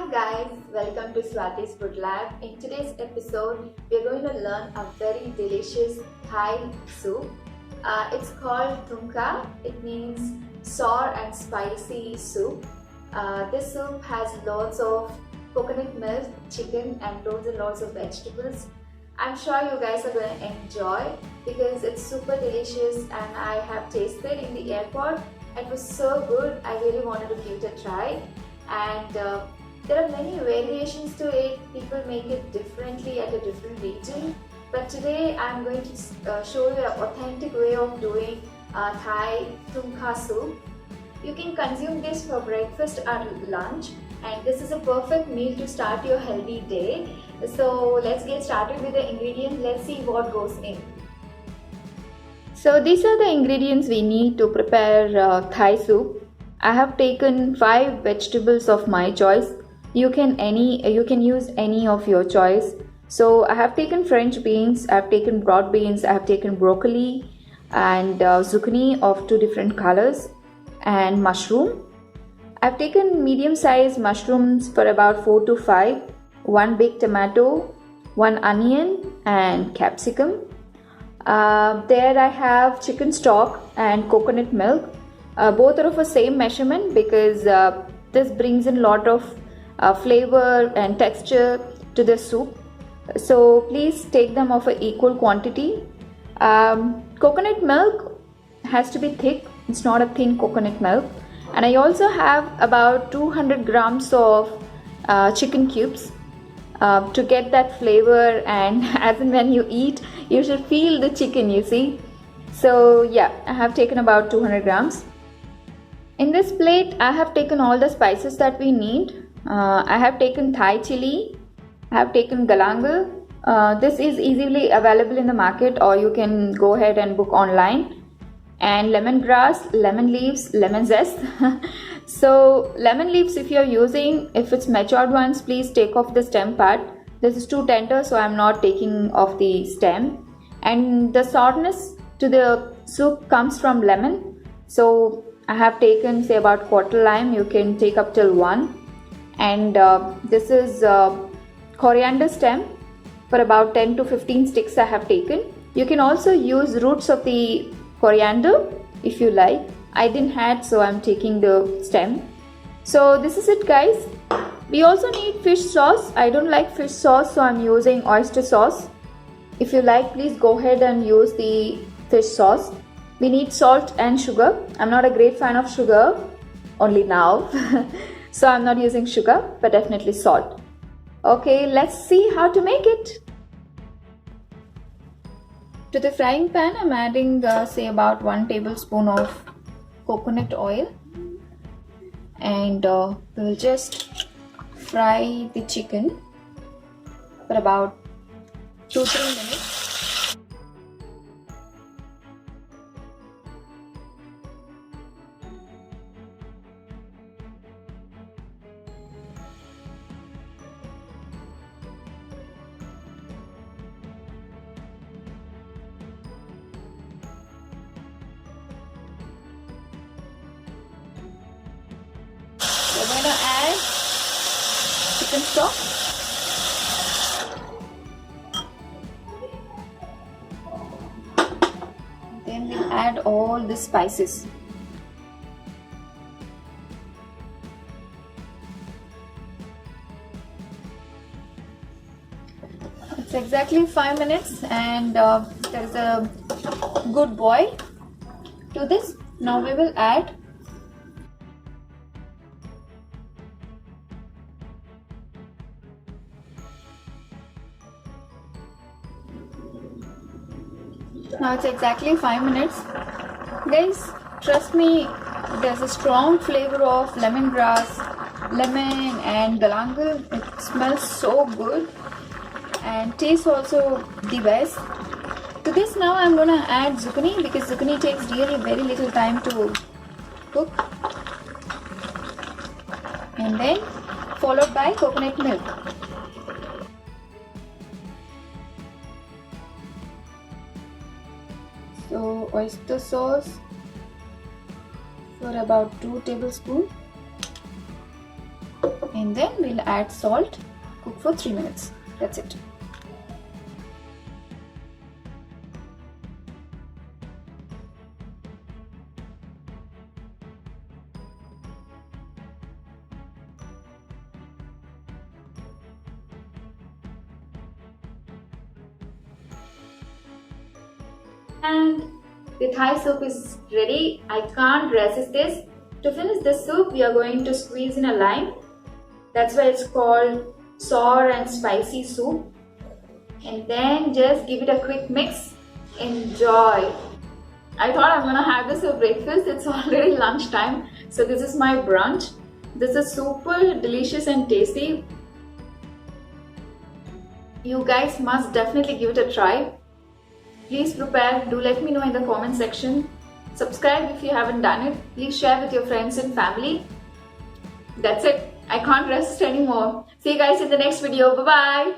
Hi guys, welcome to Swati's Food Lab. In today's episode, we're going to learn a very delicious Thai soup. It's called thumka. It means sour and spicy soup. This soup has lots of coconut milk, chicken and lots of vegetables. I'm sure you guys are going to enjoy because it's super delicious and I have tasted in the airport. It was so good, I really wanted to give it a try. And there are many variations to it. People make it differently at a different region, but today I'm going to show you an authentic way of doing Thai thumka soup. You can consume this for breakfast or lunch, and this is a perfect meal to start your healthy day. So let's get started with the ingredients. Let's see what goes in. So these are the ingredients we need to prepare Thai soup. I have taken 5 vegetables of my choice. You can use any of your choice. So I have taken French beans, I have taken broad beans, I have taken broccoli and zucchini of 2 different colors and mushroom. I have taken medium sized mushrooms for about 4 to 5, 1 big tomato, 1 onion and capsicum. There I have chicken stock and coconut milk. Both are of the same measurement because this brings in a lot of flavor and texture to the soup. So please take them of an equal quantity. Coconut milk has to be thick. It's not a thin coconut milk. And I also have about 200 grams of chicken cubes to get that flavor, and as and when you eat you should feel the chicken, you see. So yeah, I have taken about 200 grams. In this plate I have taken all the spices that we need. I have taken Thai chili, I have taken galangal. This is easily available in the market or you can go ahead and book online. And lemongrass, lemon leaves, lemon zest. So lemon leaves, if you're using, if it's matured ones, please take off the stem part. This is too tender, so I'm not taking off the stem. And the sourness to the soup comes from lemon. So I have taken say about quarter lime, you can take up till 1. And this is coriander stem for about 10 to 15 sticks I have taken. You can also use roots of the coriander if you like. I didn't have, so I'm taking the stem. So this is it guys. We also need fish sauce. I don't like fish sauce, so I'm using oyster sauce. If you like, please go ahead and use the fish sauce. We need salt and sugar. I'm not a great fan of sugar, only now. So I'm not using sugar, but definitely salt. Okay, let's see how to make it. To the frying pan, I'm adding say about 1 tablespoon of coconut oil, and we'll just fry the chicken for about 2-3 minutes. We're going to add chicken stock. Then we'll add all the spices. It's exactly 5 minutes and there's a good boil to this. Now we will add Now it's exactly 5 minutes. Guys, trust me, there's a strong flavor of lemongrass, lemon and galangal. It smells so good and tastes also the best. To this now I'm gonna add zucchini because zucchini takes really very little time to cook. And then followed by coconut milk. So oyster sauce for about 2 tablespoons. and then we'll add salt. Cook for 3 minutes. That's it. And the Thai soup is ready. I can't resist this. To finish the soup, we are going to squeeze in a lime. That's why it's called sour and spicy soup. And then just give it a quick mix. Enjoy. I thought I'm gonna have this for breakfast. It's already lunchtime. So this is my brunch. This is super delicious and tasty. You guys must definitely give it a try. Please prepare. Do let me know in the comment section. Subscribe if you haven't done it. Please share with your friends and family. That's it. I can't resist anymore. See you guys in the next video. Bye bye.